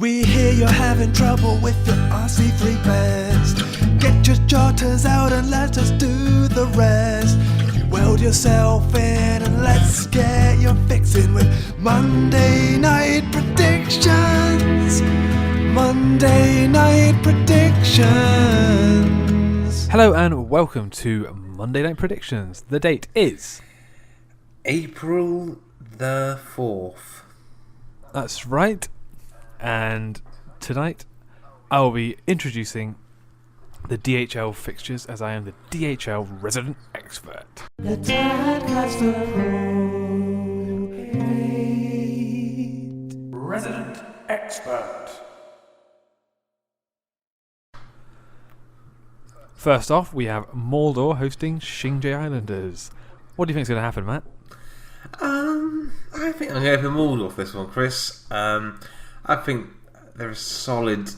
We hear you're having trouble with your RC3 best. Get your jotters out and let us do the rest. You weld yourself in and let's get your fix in with Monday Night Predictions. Monday Night Predictions. Hello and welcome to Monday Night Predictions. The date is April the 4th. That's right. And tonight I'll be introducing the DHL fixtures as I am the DHL resident expert. The Tadcaster Resident expert. First off, we have Mordor hosting Xingjie Islanders. What do you think is going to happen, Matt? I think I'm going for Mordor for this one, Chris. I think they're a solid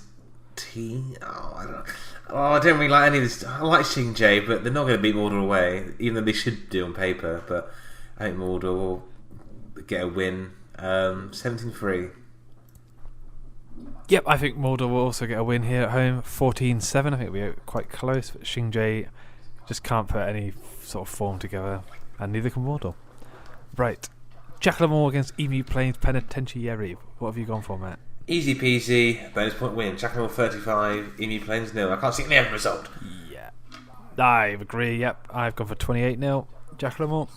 team. I don't really like any of this. I like Xingjie, but they're not going to beat Mordor away, even though they should do on paper. But I think Mordor will get a win. 17-3. Yep, I think Mordor will also get a win here at home. 14-7. I think we're quite close, but Xingjie just can't put any sort of form together, and neither can Mordor. Right. Jacklemore against Emu Plains Penitentiary. What have you gone for, Matt? Easy peasy, bonus point win. Jackal 35, Emu Plains 0. I can't see any other result. Yeah. I agree, yep. I've gone for 28-0. Jacklemore.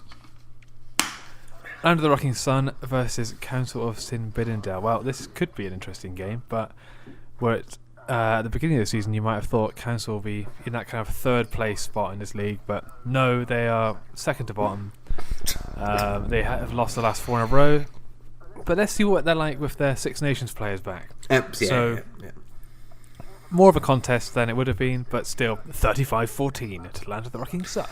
Under the Rocking Sun versus Council of Sin Biddendale. Well, this could be an interesting game, but where at the beginning of the season you might have thought Council will be in that kind of third place spot in this league, but no, they are second to bottom. They have lost the last 4 in a row, but let's see what they're like with their Six Nations players back. Yeah. More of a contest than it would have been, but still 35-14 to Land of the Rocking Sun.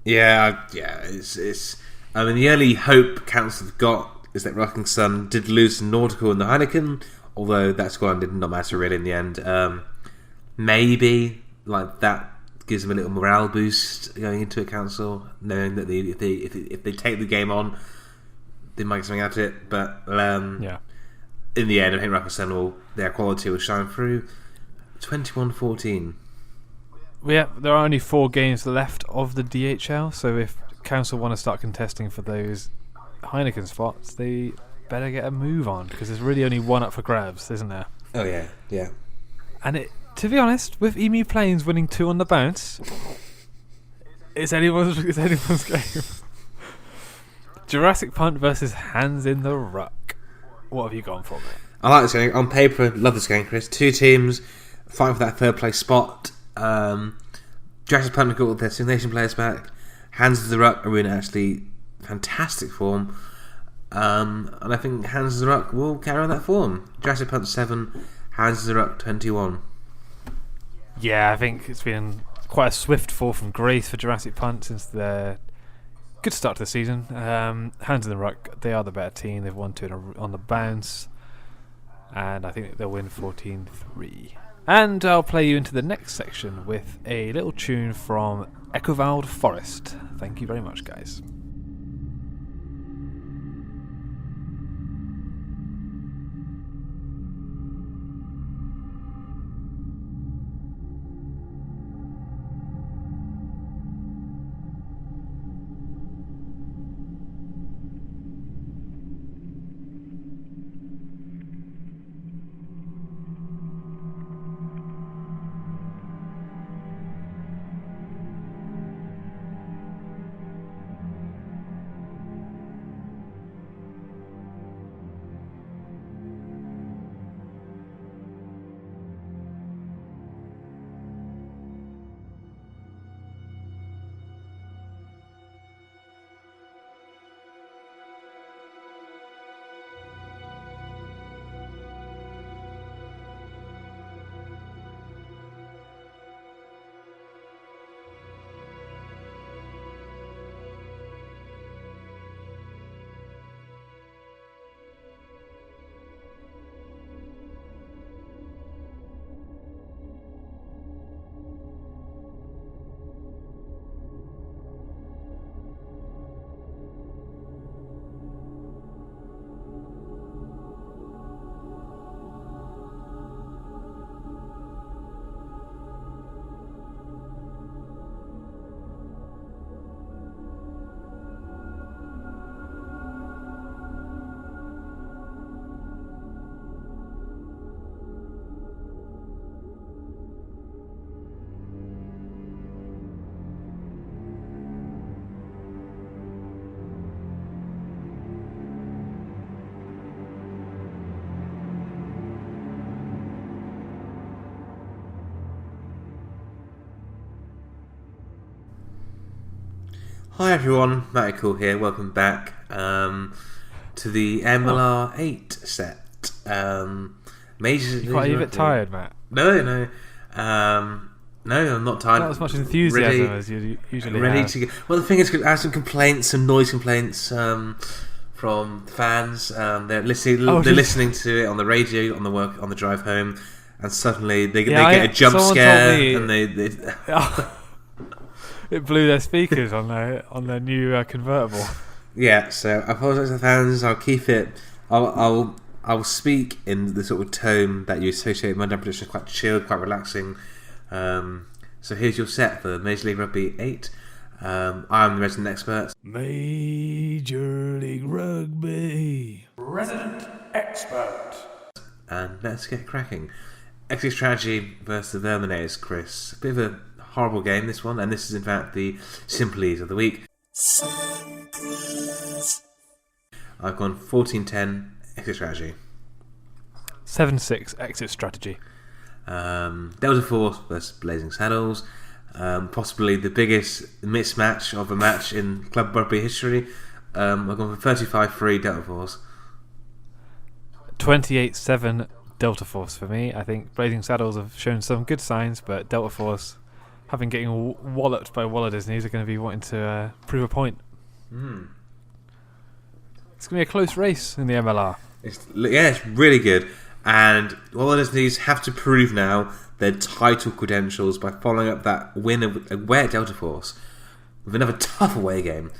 It's. I mean, the only hope Council have got is that Rocking Sun did lose to Nautical and the Heineken, although that squad did not matter really in the end. Maybe like that gives them a little morale boost going into a Council, knowing that if they take the game on, they might get something out of it. But in the end, I think Rocking Sun their quality will shine through. 21-14. Yeah, there are only 4 games left of the DHL, so if Council want to start contesting for those Heineken spots, they better get a move on, because there's really only one up for grabs, isn't there? Oh yeah. And to be honest, with Emu Plains winning 2 on the bounce, it's anyone's game. Jurassic Punt versus Hands in the Ruck. What have you gone for, mate? I like this game. On paper, love this game, Chris. 2 teams fighting for that third place spot. Jurassic Punt got all their Six Nation players back. Hands of the Ruck are in actually fantastic form. And I think Hands of the Ruck will carry on that form. Jurassic Punt 7, Hands of the Ruck 21. Yeah, I think it's been quite a swift fall from grace for Jurassic Punt since their good start to the season. Hands of the Ruck, they are the better team. They've won 2 on the bounce. And I think they'll win 14-3. And I'll play you into the next section with a little tune from Echovald Forest. Thank you very much, guys. Hi everyone, Matty Cool here. Welcome back to the MLR 8 set. You're quite a bit tired, Matt. No, I'm not tired. Not as much enthusiasm as you usually have. To get. Well, the thing is, I have some complaints, some noise complaints from fans. They're listening to it on the radio on the drive home, and suddenly they get a jump scare, and they it blew their speakers on their new convertible. Yeah, so I apologise to the fans. I'll keep it. I'll speak in the sort of tone that you associate with Monday Prediction, quite chilled, quite relaxing. So here's your set for Major League Rugby 8. I'm the resident expert. Major League Rugby resident expert. And let's get cracking. Exit Strategy versus the Verminators, Chris. A bit of a horrible game, this one, and this is in fact the Simplies of the week. I've gone 14-10 Exit Strategy. 7-6 Exit Strategy. Delta Force versus Blazing Saddles. Possibly the biggest mismatch of a match in club rugby history. I've gone for 35-3 Delta Force. 28-7 Delta Force for me. I think Blazing Saddles have shown some good signs, but Delta Force, having getting walloped by Waller Disneys, are going to be wanting to prove a point. It's going to be a close race in the MLR. It's really good. And Waller Disneys have to prove now their title credentials by following up that win away at Delta Force with another tough away game.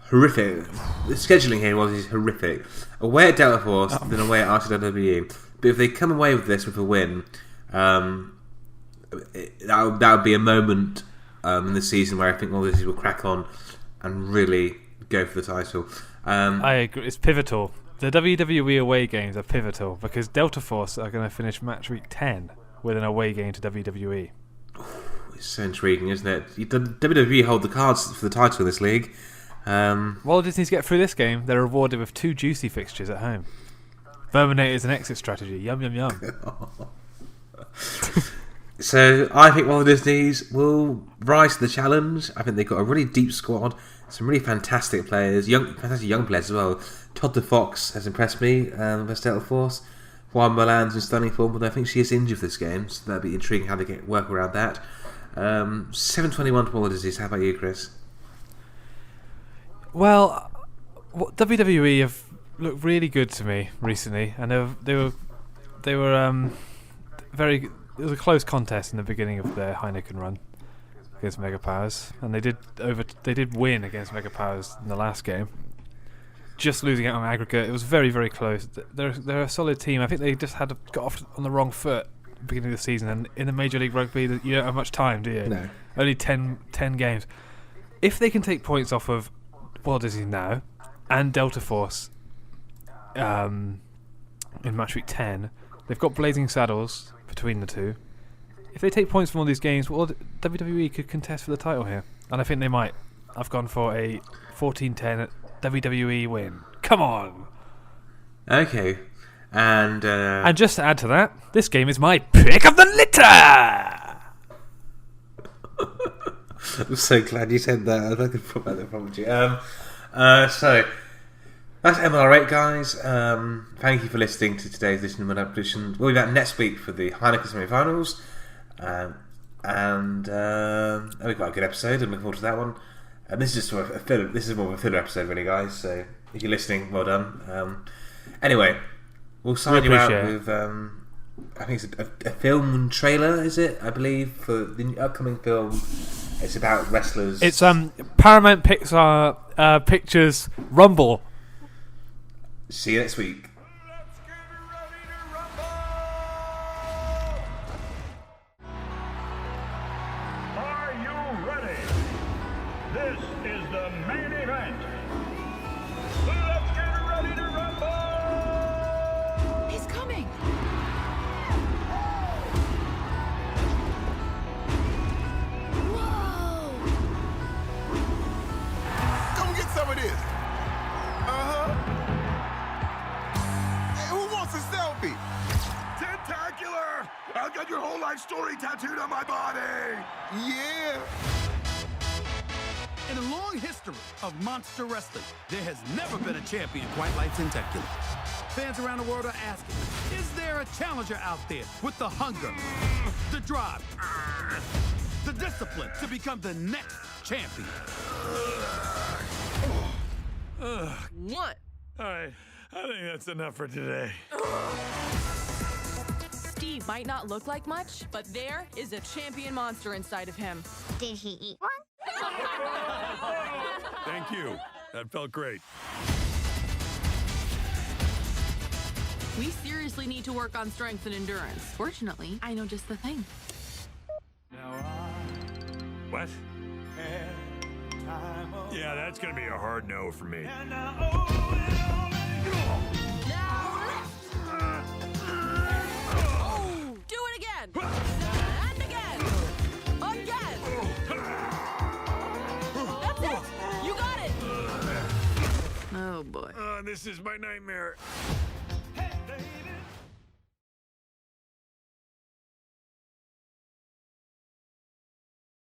Horrific. The scheduling here was horrific. Away at Delta Force, then away at RCWE. But if they come away with this with a win, that would be a moment in the season where I think Waller Disneys will crack on and really go for the title. I agree. It's pivotal. The WWE away games are pivotal because Delta Force are going to finish match week 10 with an away game to WWE. It's so intriguing, isn't it? WWE hold the cards for the title of this league. While Disney's get through this game, they're rewarded with 2 juicy fixtures at home. Verminators and Exit Strategy. Yum, yum, yum. So I think Waller Disneys will rise to the challenge. I think they've got a really deep squad, some really fantastic players, fantastic young players as well. Todd the Fox has impressed me versus Delta Force. Juan Molan's in stunning form, but I think she is injured for this game, so that'll be intriguing how they work around that. 7-21 to Waller Disneys. How about you, Chris? Well, WWE have looked really good to me recently, and they were very. It was a close contest in the beginning of their Heineken run against Mega Powers, and they did win against Mega Powers in the last game. Just losing out on aggregate, it was very, very close. They're a solid team. I think they just got off on the wrong foot at the beginning of the season, and in the Major League Rugby, you don't have much time, do you? No. Only 10 games. If they can take points off of Waller Disney now and Delta Force in match week 10, they've got Blazing Saddles between the two. If they take points from all these games, well, WWE could contest for the title here, and I think they might. I've gone for a 14-10 WWE win. Come on. Okay. And just to add to that, this game is my pick of the litter. I'm so glad you said that. I could put that from you. So that's MLR8, guys. Thank you for listening to today's edition of Monday Prediction. We'll be back next week for the Heineken semi-finals, and we've got a good episode. I'm looking forward to that one. And this is just a filler. This is more of a filler episode, really, guys. So if you're listening, well done. Anyway, we'll sign you out with I think it's a film trailer. Is it? I believe for the upcoming film. It's about wrestlers. It's Paramount Pixar Pictures Rumble. See you next week. Are you ready? This is the main event. Let's get ready to rumble! He's coming. Whoa! Come get some of this. Hey, who wants a selfie? Tentacular! I've got your whole life story tattooed on my body! Yeah. In a long history of monster wrestling, there has never been a champion quite like Tentacular. Fans around the world are asking, is there a challenger out there with the hunger, the drive, the discipline to become the next champion? What? All right, I think that's enough for today. Steve might not look like much, but there is a champion monster inside of him. Did he eat one? Thank you. That felt great. We seriously need to work on strength and endurance. Fortunately, I know just the thing. What? Yeah, that's gonna be a hard no for me. Oh, do it again! And again! Again! That's it! You got it! Oh boy. This is my nightmare.